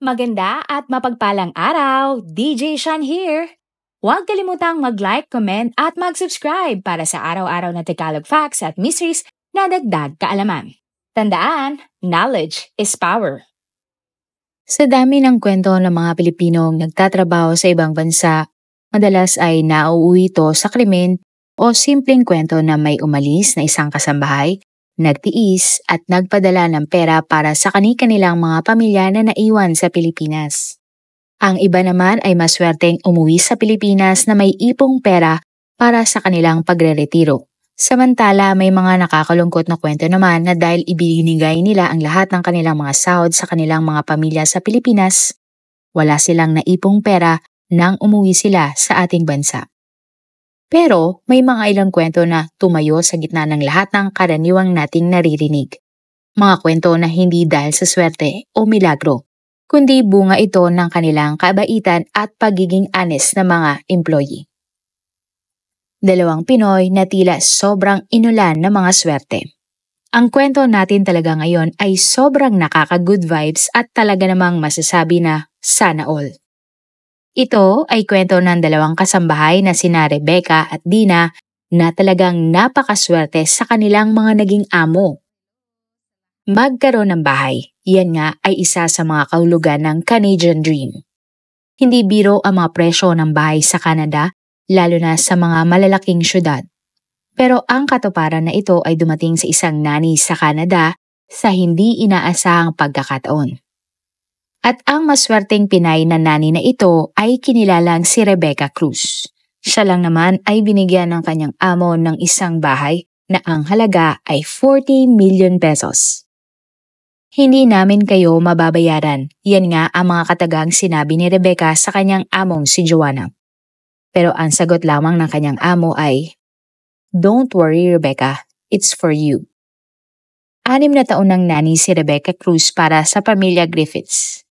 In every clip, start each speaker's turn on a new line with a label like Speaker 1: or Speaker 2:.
Speaker 1: Maganda at mapagpalang araw! DJ Shan here! Huwag kalimutang mag-like, comment at mag-subscribe para sa araw-araw na Tagalog facts at mysteries na dagdag kaalaman. Tandaan, knowledge is power. Sa dami ng kwento ng mga Pilipinong nagtatrabaho sa ibang bansa, madalas ay nauuwi ito sa krimen o simpleng kwento na may umalis na isang kasambahay, nagtiis at nagpadala ng pera para sa kani-kanilang mga pamilya na naiwan sa Pilipinas. Ang iba naman ay maswerteng umuwi sa Pilipinas na may ipong pera para sa kanilang pagre-retiro. Samantala may mga nakakalungkot na kwento naman na dahil ibinigay nila ang lahat ng kanilang mga sahod sa kanilang mga pamilya sa Pilipinas, wala silang naipong pera nang umuwi sila sa ating bansa. Pero may mga ilang kwento na tumayo sa gitna ng lahat ng karaniwang nating naririnig. Mga kwento na hindi dahil sa swerte o milagro, kundi bunga ito ng kanilang kabaitan at pagiging honest na mga employee. Dalawang Pinoy na tila sobrang inulan ng mga swerte. Ang kwento natin talaga ngayon ay sobrang nakaka-good vibes at talaga namang masasabi na sana all. Ito ay kwento ng dalawang kasambahay na sina Rebecca at Dina na talagang napakaswerte sa kanilang mga naging amo. Magkaroon ng bahay, yan nga ay isa sa mga kahulugan ng Canadian Dream. Hindi biro ang mga presyo ng bahay sa Canada, lalo na sa mga malalaking syudad. Pero ang katuparan na ito ay dumating sa isang nani sa Canada sa hindi inaasahang pagkakataon. At ang maswerteng Pinay na nani na ito ay kinilalang si Rebecca Cruz. Siya lang naman ay binigyan ng kanyang amo ng isang bahay na ang halaga ay 40 million pesos. Hindi namin kayo mababayaran, yan nga ang mga katagang sinabi ni Rebecca sa kanyang among si Joanna. Pero ang sagot lamang ng kanyang amo ay, "Don't worry Rebecca, it's for you." 6 na taon ng nani si Rebecca Cruz para sa pamilya Griffiths.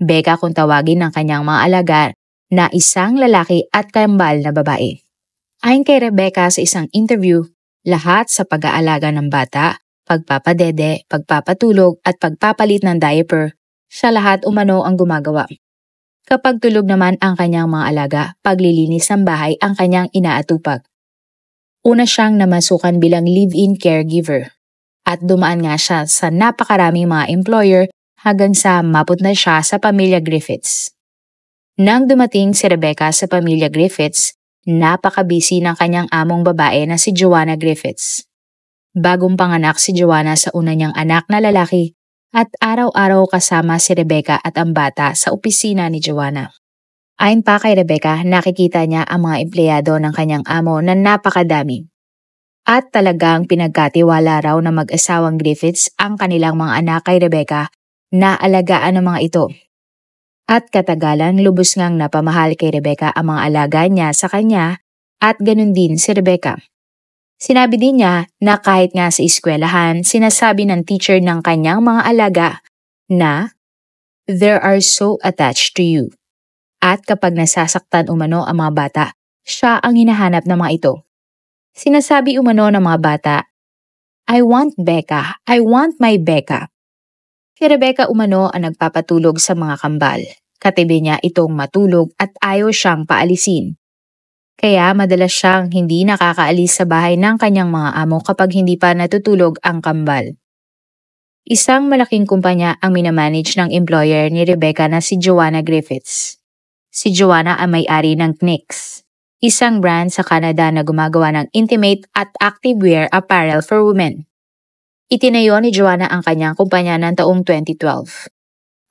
Speaker 1: Becca kung tawagin ng kanyang mga alaga na isang lalaki at kambal na babae. Ayon kay Rebecca sa isang interview, lahat sa pag-aalaga ng bata, pagpapadede, pagpapatulog at pagpapalit ng diaper, siya lahat umano ang gumagawa. Kapag tulog naman ang kanyang mga alaga, paglilinis ng bahay ang kanyang inaatupag. Una siyang namasukan bilang live-in caregiver at dumaan nga siya sa napakaraming mga employer hanggang sa maput na siya sa pamilya Griffiths. Nang dumating si Rebecca sa pamilya Griffiths, napaka-busy ng kanyang among babae na si Joanna Griffiths. Bagong panganak si Joanna sa una niyang anak na lalaki at araw-araw kasama si Rebecca at ang bata sa opisina ni Joanna. Ayon pa kay Rebecca, nakikita niya ang mga empleyado ng kanyang amo na napakadami. At talagang pinagkatiwala raw na mag-asawang Griffiths ang kanilang mga anak kay Rebecca na alagaan ng mga ito. At katagalan lubos ngang napamahal kay Rebecca ang mga alaga niya sa kanya at ganun din si Rebecca. Sinabi din niya na kahit nga sa eskwelahan, sinasabi ng teacher ng kanyang mga alaga na they are so attached to you. At kapag nasasaktan umano ang mga bata, siya ang hinahanap ng mga ito. Sinasabi umano ng mga bata, "I want Becca, I want my Becca." Si Rebecca umano ang nagpapatulog sa mga kambal. Katabi niya itong matulog at ayaw siyang paalisin. Kaya madalas siyang hindi nakakaalis sa bahay ng kanyang mga amo kapag hindi pa natutulog ang kambal. Isang malaking kumpanya ang minamanage ng employer ni Rebecca na si Joanna Griffiths. Si Joanna ang may-ari ng Knix, isang brand sa Canada na gumagawa ng intimate at activewear apparel for women. Itinayo ni Joanna ang kanyang kumpanya ng taong 2012.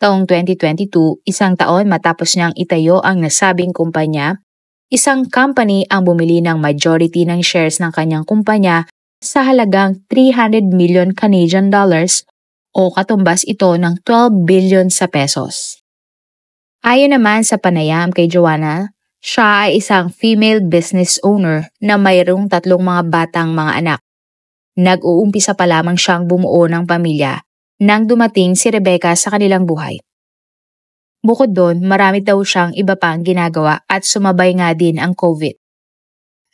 Speaker 1: Taong 2022, isang taon matapos niyang itayo ang nasabing kumpanya, isang company ang bumili ng majority ng shares ng kanyang kumpanya sa halagang 300 million Canadian dollars o katumbas ito ng 12 billion sa pesos. Ayon naman sa panayam kay Joanna, siya ay isang female business owner na mayroong 3 mga batang mga anak. Nag-uumpisa pa lamang siyang bumuo ng pamilya nang dumating si Rebecca sa kanilang buhay. Bukod doon, marami daw siyang iba pang ginagawa at sumabay nga din ang COVID.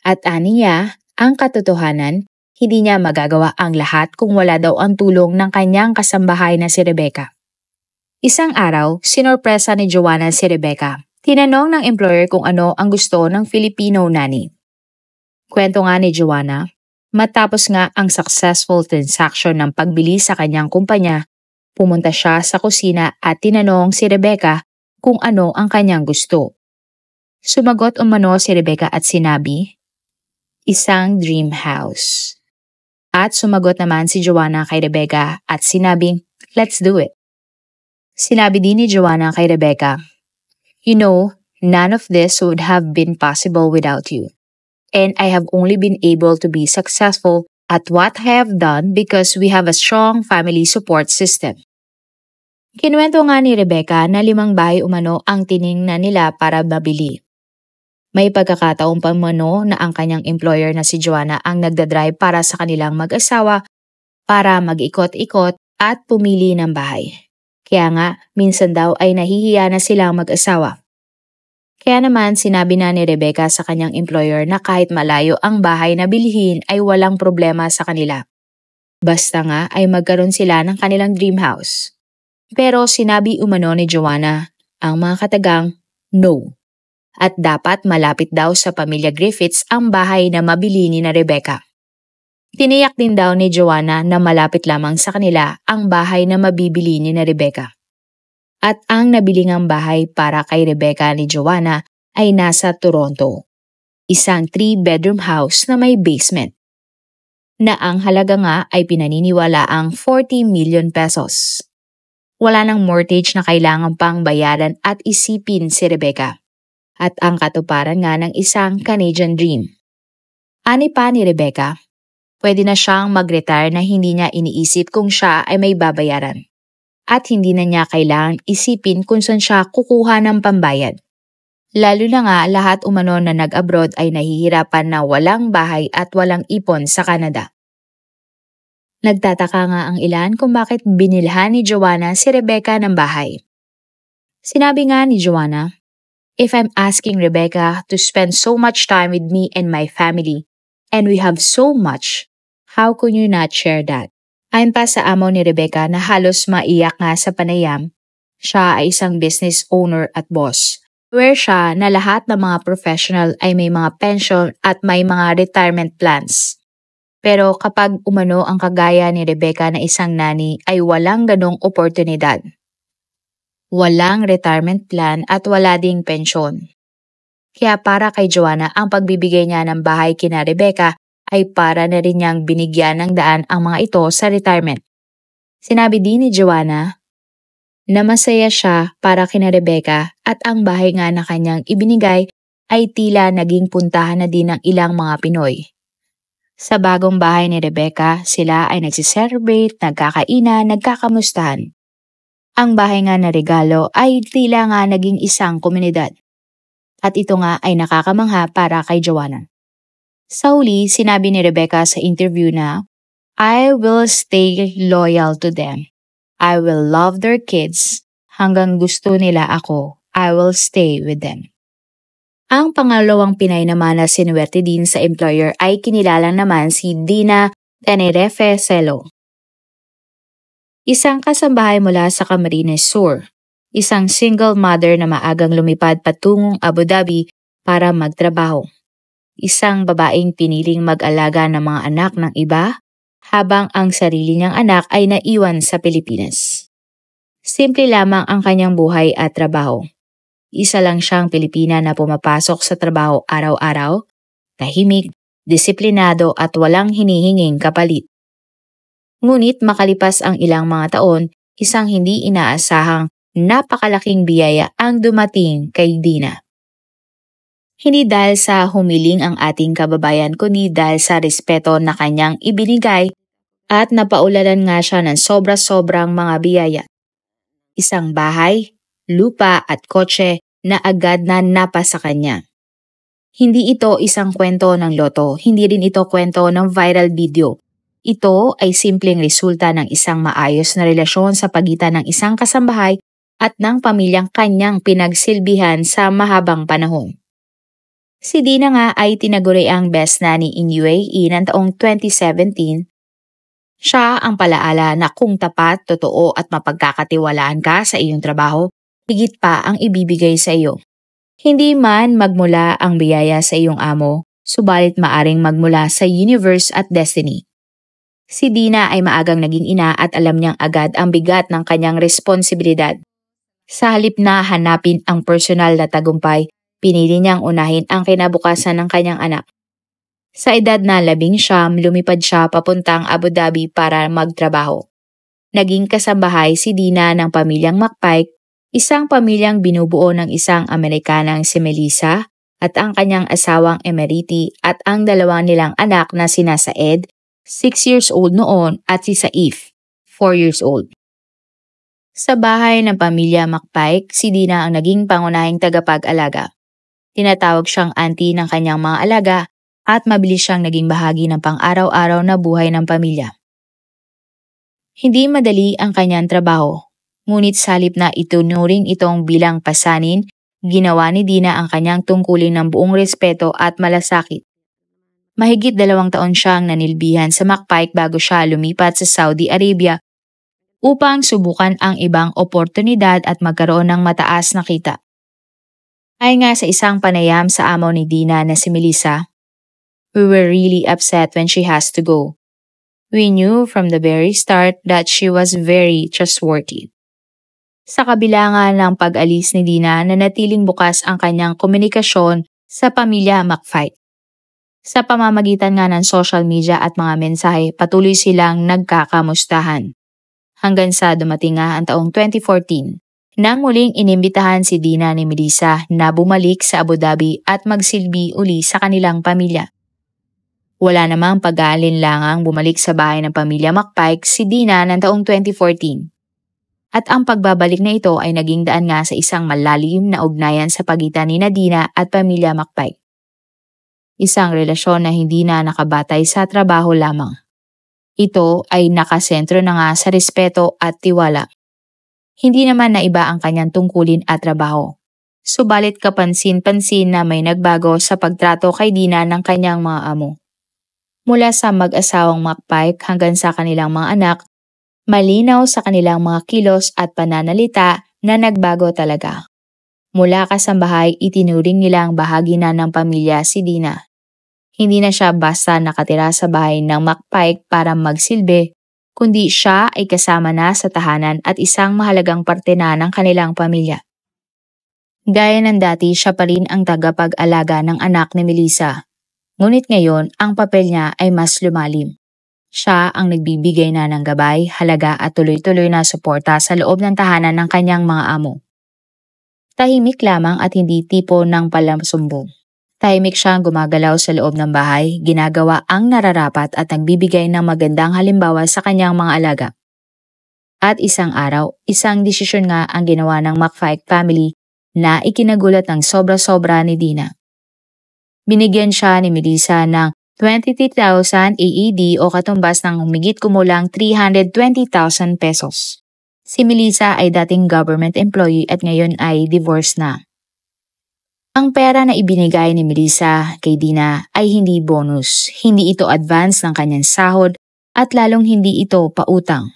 Speaker 1: At aniya, ang katotohanan, hindi niya magagawa ang lahat kung wala daw ang tulong ng kanyang kasambahay na si Rebecca. Isang araw, sinorpresa ni Joanna si Rebecca. Tinanong ng employer kung ano ang gusto ng Filipino nanny. Kwento nga ni Joanna, matapos nga ang successful transaction ng pagbili sa kanyang kumpanya, pumunta siya sa kusina at tinanong si Rebecca kung ano ang kanyang gusto. Sumagot umano si Rebecca at sinabi, isang dream house. At sumagot naman si Joanna kay Rebecca at sinabing, let's do it. Sinabi din ni Joanna kay Rebecca, you know, none of this would have been possible without you. And I have only been able to be successful at what I have done because we have a strong family support system. Kinuwento nga ni Rebecca na 5 bahay umano ang tiningnan nila para mabili. May pagkakataon pa umano na ang kanyang employer na si Joanna ang nagdadrive para sa kanilang mag-asawa para mag-ikot-ikot at pumili ng bahay. Kaya nga, minsan daw ay nahihiya na silang mag-asawa. Kaya naman sinabi na ni Rebecca sa kanyang employer na kahit malayo ang bahay na bilhin ay walang problema sa kanila. Basta nga ay magkaroon sila ng kanilang dream house. Pero sinabi umano ni Joanna ang mga katagang no. At dapat malapit daw sa pamilya Griffiths ang bahay na mabili ni na Rebecca. Tiniyak din daw ni Joanna na malapit lamang sa kanila ang bahay na mabibili ni na Rebecca. At ang nabilingang bahay para kay Rebecca ni Joanna ay nasa Toronto. Isang 3-bedroom house na may basement. Na ang halaga nga ay pinaniniwala ang 40 million pesos. Wala nang mortgage na kailangan pang bayaran at isipin si Rebecca. At ang katuparan nga ng isang Canadian dream. Ani pa ni Rebecca, pwede na siyang mag-retire na hindi niya iniisip kung siya ay may babayaran. At hindi na niya kailangang isipin kung saan siya kukuha ng pambayad. Lalo na nga lahat umano na nag-abroad ay nahihirapan na walang bahay at walang ipon sa Canada. Nagtataka nga ang ilan kung bakit binilhan ni Joanna si Rebecca ng bahay. Sinabi nga ni Joanna, if I'm asking Rebecca to spend so much time with me and my family, and we have so much, how could you not share that? Ayon pa sa amo ni Rebecca na halos maiyak nga sa panayam, siya ay isang business owner at boss. Where siya na lahat ng mga professional ay may mga pension at may mga retirement plans. Pero kapag umano ang kagaya ni Rebecca na isang nani ay walang ganong oportunidad. Walang retirement plan at wala ding pensyon. Kaya para kay Joanna ang pagbibigay niya ng bahay kina Rebecca ay para na rin niyang binigyan ng daan ang mga ito sa retirement. Sinabi din ni Joanna na masaya siya para kina Rebecca at ang bahay nga na kanyang ibinigay ay tila naging puntahan na din ng ilang mga Pinoy. Sa bagong bahay ni Rebecca, sila ay nagsiselebrate, nagkakainan, nagkakamustahan. Ang bahay nga na regalo ay tila nga naging isang komunidad. At ito nga ay nakakamangha para kay Joanna. Sa huli, sinabi ni Rebecca sa interview na, I will stay loyal to them. I will love their kids. Hanggang gusto nila ako, I will stay with them. Ang pangalawang Pinay naman na sinuwerte din sa employer ay kinilala naman si Dina Tenerefe Celo. Isang kasambahay mula sa Camarines Sur. Isang single mother na maagang lumipad patungong Abu Dhabi para magtrabaho. Isang babaeng piniling mag-alaga ng mga anak ng iba habang ang sarili niyang anak ay naiwan sa Pilipinas. Simple lamang ang kanyang buhay at trabaho. Isa lang siyang Pilipina na pumapasok sa trabaho araw-araw, tahimik, disiplinado at walang hinihinging kapalit. Ngunit makalipas ang ilang mga taon, isang hindi inaasahang napakalaking biyaya ang dumating kay Dina. Hindi dahil sa humiling ang ating kababayan kundi dahil sa respeto na kanyang ibinigay at napaulalan nga siya ng sobra-sobrang mga biyaya. Isang bahay, lupa at kotse na agad na napa sa kanya. Hindi ito isang kwento ng loto, hindi rin ito kwento ng viral video. Ito ay simpleng resulta ng isang maayos na relasyon sa pagitan ng isang kasambahay at ng pamilyang kanyang pinagsilbihan sa mahabang panahon. Si Dina nga ay tinaguri ang Best Nanny in UAE ng taong 2017 Siya ang palaala na kung tapat, totoo at mapagkakatiwalaan ka sa iyong trabaho, higit pa ang ibibigay sa iyo. Hindi man magmula ang biyaya sa iyong amo, subalit maaring magmula sa universe at destiny. Si Dina ay maagang naging ina at alam niyang agad ang bigat ng kanyang responsibilidad. Sa halip na hanapin ang personal na tagumpay, pinili niyang unahin ang kinabukasan ng kanyang anak. Sa edad na 19, lumipad siya papuntang Abu Dhabi para magtrabaho. Naging kasambahay si Dina ng pamilyang McPike, isang pamilyang binubuo ng isang Amerikanang si Melissa at ang kanyang asawang Emeriti at ang dalawa nilang anak na sina Saed, 6 years old noon at si Saif, 4 years old. Sa bahay ng pamilya McPike, si Dina ang naging pangunahing tagapag-alaga. Tinatawag siyang auntie ng kanyang mga alaga at mabilis siyang naging bahagi ng pang-araw-araw na buhay ng pamilya. Hindi madali ang kanyang trabaho, ngunit sa halip na itunuring itong bilang pasanin, ginawa ni Dina ang kanyang tungkulin ng buong respeto at malasakit. Mahigit 2 taon siyang nanilbihan sa McPike bago siya lumipat sa Saudi Arabia upang subukan ang ibang oportunidad at magkaroon ng mataas na kita. Ay nga sa isang panayam sa amo ni Dina na si Melissa, "We were really upset when she has to go. We knew from the very start that she was very trustworthy." Sa kabila nga ng pag-alis ni Dina, nanatiling bukas ang kanyang komunikasyon sa pamilya McPike. Sa pamamagitan nga ng social media at mga mensahe, patuloy silang nagkakamustahan. Hanggang sa dumating nga ang taong 2014, nang muling inimbitahan si Dina ni Melissa na bumalik sa Abu Dhabi at magsilbi uli sa kanilang pamilya. Wala namang pag-aalinlangang bumalik sa bahay ng pamilya McPike si Dina ng taong 2014. At ang pagbabalik na ito ay naging daan nga sa isang malalim na ugnayan sa pagitan ni Dina at pamilya McPike. Isang relasyon na hindi na nakabatay sa trabaho lamang. Ito ay nakasentro na nga sa respeto at tiwala. Hindi naman na iba ang kanyang tungkulin at trabaho. Subalit kapansin-pansin na may nagbago sa pagtrato kay Dina ng kanyang mga amo. Mula sa mag-asawang McPike hanggang sa kanilang mga anak, malinaw sa kanilang mga kilos at pananalita na nagbago talaga. Mula kasambahay, itinuring nilang bahagi na ng pamilya si Dina. Hindi na siya basta nakatira sa bahay ng McPike para magsilbi, kundi siya ay kasama na sa tahanan at isang mahalagang parte na ng kanilang pamilya. Gaya ng dati, siya pa rin ang tagapag-alaga ng anak ni Melissa. Ngunit ngayon, ang papel niya ay mas lumalim. Siya ang nagbibigay na ng gabay, halaga at tuloy-tuloy na suporta sa loob ng tahanan ng kanyang mga amo. Tahimik lamang at hindi tipo ng palamsumbong. Tahimik siyang gumagalaw sa loob ng bahay, ginagawa ang nararapat at nagbibigay ng magandang halimbawa sa kanyang mga alaga. At isang araw, isang desisyon nga ang ginawa ng McPike family na ikinagulat ng sobra-sobra ni Dina. Binigyan siya ni Melissa ng 23,000 AED o katumbas ng humigit kumulang 320,000 pesos. Si Melissa ay dating government employee at ngayon ay divorced na. Ang pera na ibinigay ni Melissa kay Dina ay hindi bonus, hindi ito advance ng kanyang sahod at lalong hindi ito pautang.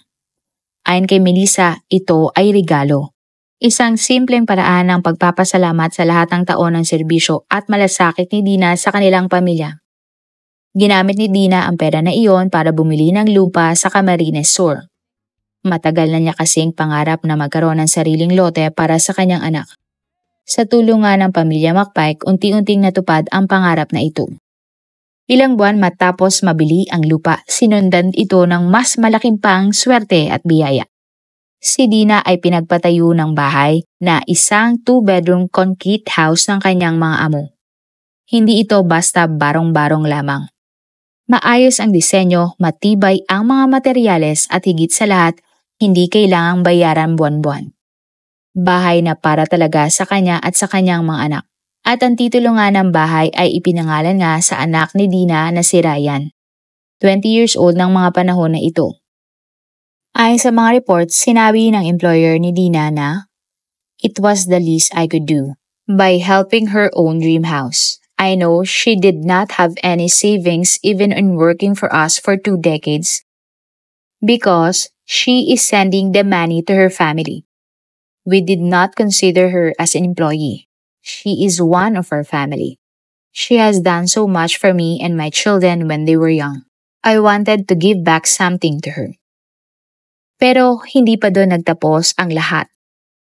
Speaker 1: Ayon kay Melissa, ito ay regalo. Isang simpleng paraan ng pagpapasalamat sa lahat ng taon ng serbisyo at malasakit ni Dina sa kanilang pamilya. Ginamit ni Dina ang pera na iyon para bumili ng lupa sa Camarines Sur. Matagal na niya kasing pangarap na magkaroon ng sariling lote para sa kanyang anak. Sa tulong nga ng pamilya McPike, unti-unting natupad ang pangarap na ito. Ilang buwan matapos mabili ang lupa, sinundan ito ng mas malaking pang swerte at biyaya. Si Dina ay pinagpatayo ng bahay na isang 2-bedroom concrete house ng kanyang mga amo. Hindi ito basta barong-barong lamang. Maayos ang disenyo, matibay ang mga materyales at higit sa lahat, hindi kailangang bayaran buwan-buwan. Bahay na para talaga sa kanya at sa kanyang mga anak. At ang titulo nga ng bahay ay ipinangalan nga sa anak ni Dina na si Ryan. 20 years old ng mga panahon na ito. Ayon sa mga reports, sinabi ng employer ni Dina na, "It was the least I could do by helping her own dream house. I know she did not have any savings even in working for us for 2 decades. because she is sending the money to her family. We did not consider her as an employee. She is one of our family. She has done so much for me and my children when they were young. I wanted to give back something to her. Pero hindi pa doon nagtapos ang lahat.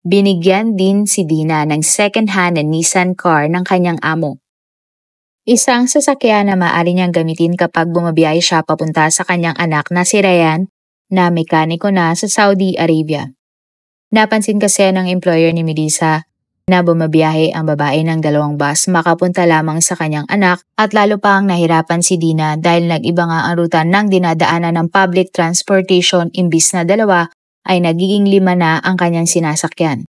Speaker 1: Binigyan din si Dina ng second-hand na Nissan car ng kanyang amo. Isang sasakyan na maaari niyang gamitin kapag bumabiyahe siya papunta sa kanyang anak na si Ryan na mekaniko na sa Saudi Arabia. Napansin kasi ng employer ni Melissa na bumabiyahe ang babae ng 2 bus makapunta lamang sa kanyang anak at lalo pang nahirapan si Dina dahil nag-iba nga ang ruta ng dinadaanan ng public transportation imbis na 2 ay nagiging 5 na ang kanyang sinasakyan.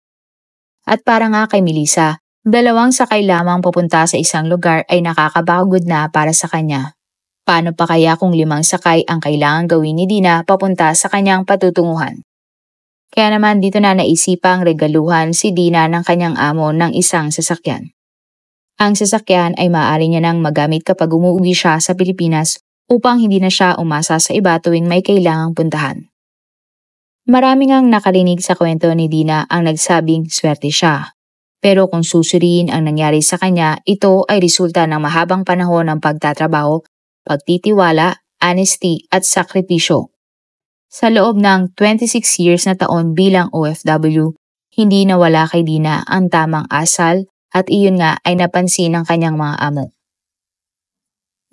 Speaker 1: At para nga kay Melissa, 2 sakay lamang papunta sa isang lugar ay nakakapagod na para sa kanya. Paano pa kaya kung 5 sakay ang kailangan gawin ni Dina papunta sa kanyang patutunguhan? Kaya naman dito na naisipang regaluhan si Dina ng kanyang amo ng isang sasakyan. Ang sasakyan ay maaari niya nang magamit kapag umuwi siya sa Pilipinas upang hindi na siya umasa sa iba tuwing may kailangang puntahan. Maraming ang nakarinig sa kwento ni Dina ang nagsabing swerte siya. Pero kung susuriin ang nangyari sa kanya, ito ay resulta ng mahabang panahon ng pagtatrabaho, pagtitiwala, honesty at sakripisyo. Sa loob ng 26 years na taon bilang OFW, hindi nawala kay Dina ang tamang asal at iyon nga ay napansin ng kanyang mga amo.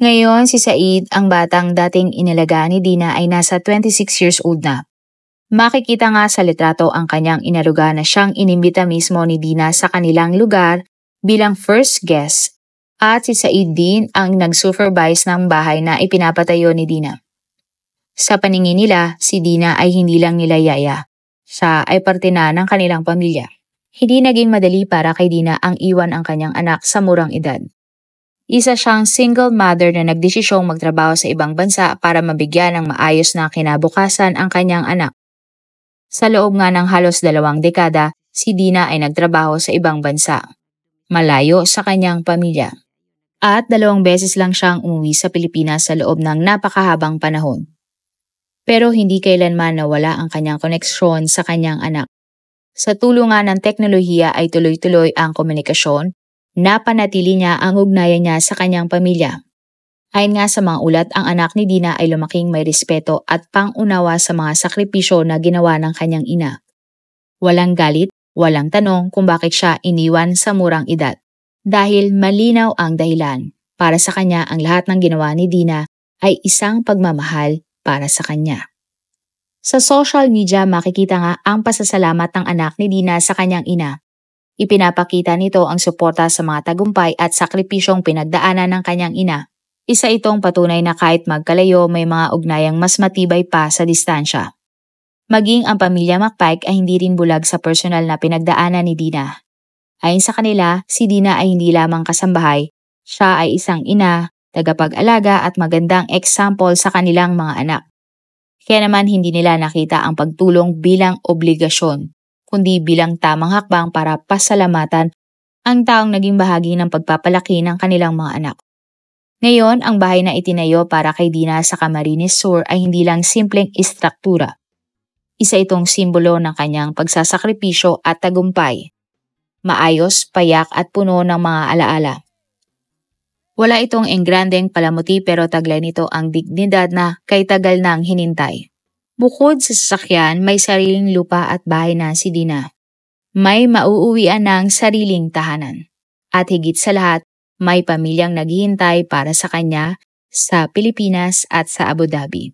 Speaker 1: Ngayon si Said, ang batang dating inalagaan ni Dina ay nasa 26 years old na. Makikita nga sa litrato ang kanyang inaruga na siyang inimbita mismo ni Dina sa kanilang lugar bilang first guest at si Said din ang nag-supervise ng bahay na ipinapatayo ni Dina. Sa paningin nila, si Dina ay hindi lang nila yaya. Siya ay parte na ng kanilang pamilya. Hindi naging madali para kay Dina ang iwan ang kanyang anak sa murang edad. Isa siyang single mother na nagdesisyong magtrabaho sa ibang bansa para mabigyan ng maayos na kinabukasan ang kanyang anak. Sa loob nga ng halos 2 dekada, si Dina ay nagtrabaho sa ibang bansa, malayo sa kanyang pamilya. At 2 beses lang siyang umuwi sa Pilipinas sa loob ng napakahabang panahon. Pero hindi kailanman nawala ang kanyang koneksyon sa kanyang anak. Sa tulungan ng teknolohiya ay tuloy-tuloy ang komunikasyon, napanatili niya ang ugnayan niya sa kanyang pamilya. Ayon nga sa mga ulat, ang anak ni Dina ay lumaking may respeto at pang-unawa sa mga sakripisyo na ginawa ng kanyang ina. Walang galit, walang tanong kung bakit siya iniwan sa murang edad. Dahil malinaw ang dahilan, para sa kanya ang lahat ng ginawa ni Dina ay isang pagmamahal para sa kanya. Sa social media makikita nga ang pasasalamat ng anak ni Dina sa kanyang ina. Ipinapakita nito ang suporta sa mga tagumpay at sakripisyong pinagdaanan ng kanyang ina. Isa itong patunay na kahit magkalayo may mga ugnayang mas matibay pa sa distansya. Maging ang pamilya McPike ay hindi rin bulag sa personal na pinagdaanan ni Dina. Ayon sa kanila, si Dina ay hindi lamang kasambahay, siya ay isang ina, tagapag-alaga at magandang example sa kanilang mga anak. Kaya naman hindi nila nakita ang pagtulong bilang obligasyon, kundi bilang tamang hakbang para pasalamatan ang taong naging bahagi ng pagpapalaki ng kanilang mga anak. Ngayon, ang bahay na itinayo para kay Dina sa Camarines Sur ay hindi lang simpleng istruktura. Isa itong simbolo ng kanyang pagsasakripisyo at tagumpay. Maayos, payak at puno ng mga alaala. Wala itong engrandeng palamuti pero taglay nito ang dignidad na kay tagal nang hinintay. Bukod sa sasakyan, may sariling lupa at bahay na si Dina. May mauuwian ng sariling tahanan. At higit sa lahat, may pamilyang naghihintay para sa kanya sa Pilipinas at sa Abu Dhabi.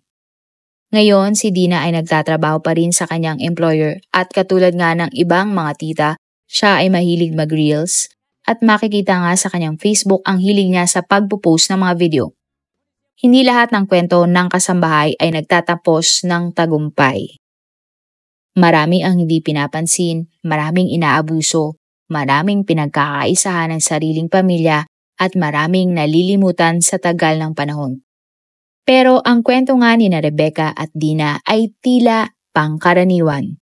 Speaker 1: Ngayon, si Dina ay nagtatrabaho pa rin sa kanyang employer at katulad nga ng ibang mga tita, siya ay mahilig mag-reels at makikita nga sa kanyang Facebook ang hilig niya sa pagpo-post ng mga video. Hindi lahat ng kwento ng kasambahay ay nagtatapos ng tagumpay. Marami ang hindi pinapansin, maraming inaabuso, maraming pinagkakaisahan ng sariling pamilya at maraming nalilimutan sa tagal ng panahon. Pero ang kwento nga ni na Rebecca at Dina ay tila pangkaraniwan.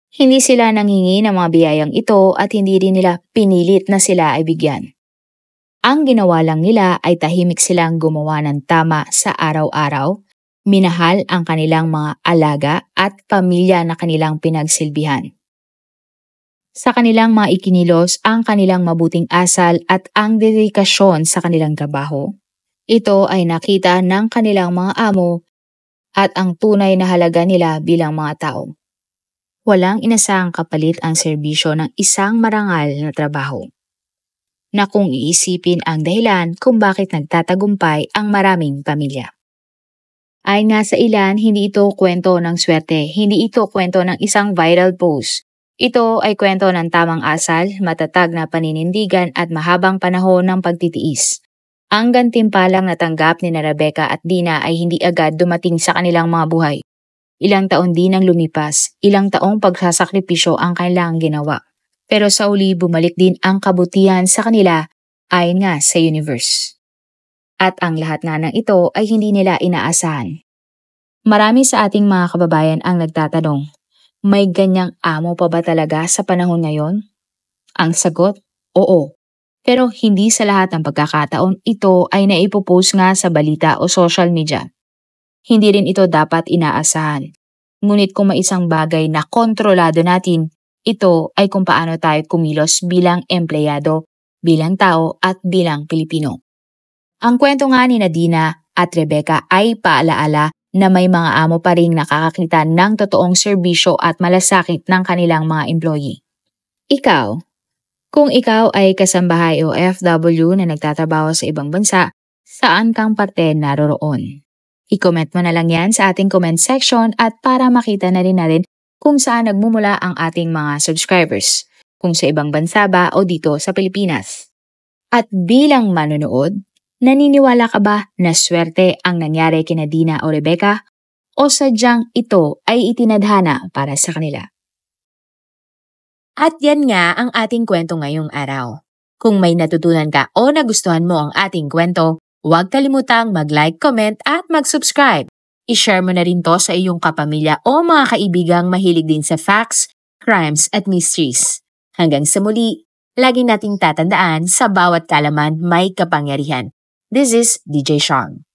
Speaker 1: Hindi sila nanghingi ng mga biyayang ito at hindi rin nila pinilit na sila ay bigyan. Ang ginawa lang nila ay tahimik silang gumawa ng tama sa araw-araw, Minahal ang kanilang mga alaga at pamilya na kanilang pinagsilbihan. Sa kanilang mga ikinilos ang kanilang mabuting asal at ang dedikasyon sa kanilang trabaho. Ito ay nakita ng kanilang mga amo at ang tunay na halaga nila bilang mga tao. Walang inasahang kapalit ang serbisyo ng isang marangal na trabaho. Na kung iisipin ang dahilan kung bakit nagtatagumpay ang maraming pamilya. Ayon nga sa ilan, hindi ito kwento ng swerte, hindi ito kwento ng isang viral post. Ito ay kwento ng tamang asal, matatag na paninindigan at mahabang panahon ng pagtitiis. Ang gantimpalang natanggap ni Rebecca at Dina ay hindi agad dumating sa kanilang mga buhay. Ilang taon din ang lumipas, ilang taong pagsasakripisyo ang kanilang ginawa. Pero sa uli bumalik din ang kabutihan sa kanila ayon nga sa universe. At ang lahat nga ng ito ay hindi nila inaasahan. Marami sa ating mga kababayan ang nagtatanong, may ganyang amo pa ba talaga sa panahon ngayon? Ang sagot, oo. Pero hindi sa lahat ng pagkakataon ito ay naipopost nga sa balita o social media. Hindi rin ito dapat inaasahan. Ngunit kung may isang bagay na kontrolado natin, ito ay kung paano tayo kumilos bilang empleyado, bilang tao at bilang Pilipino. Ang kwento nga ni Dina at Rebecca ay paalaala na may mga amo pa ring nakakakita ng totoong serbisyo at malasakit ng kanilang mga employee. Ikaw, kung ikaw ay kasambahay o OFW na nagtatrabaho sa ibang bansa, saan kang parte naroroon? I-comment mo na lang yan sa ating comment section at para makita na rin natin kung saan nagmumula ang ating mga subscribers, kung sa ibang bansa ba o dito sa Pilipinas. At bilang manonood, naniniwala ka ba na swerte ang nangyari kina Dina o Rebecca o sadyang ito ay itinadhana para sa kanila? At yan nga ang ating kwento ngayong araw. Kung may natutunan ka o nagustuhan mo ang ating kwento, huwag kalimutang mag-like, comment at mag-subscribe. I-share mo na rin to sa iyong kapamilya o mga kaibigang mahilig din sa facts, crimes at mysteries. Hanggang sa muli, lagi nating tatandaan sa bawat kaalaman may kapangyarihan. This is DJ Sean.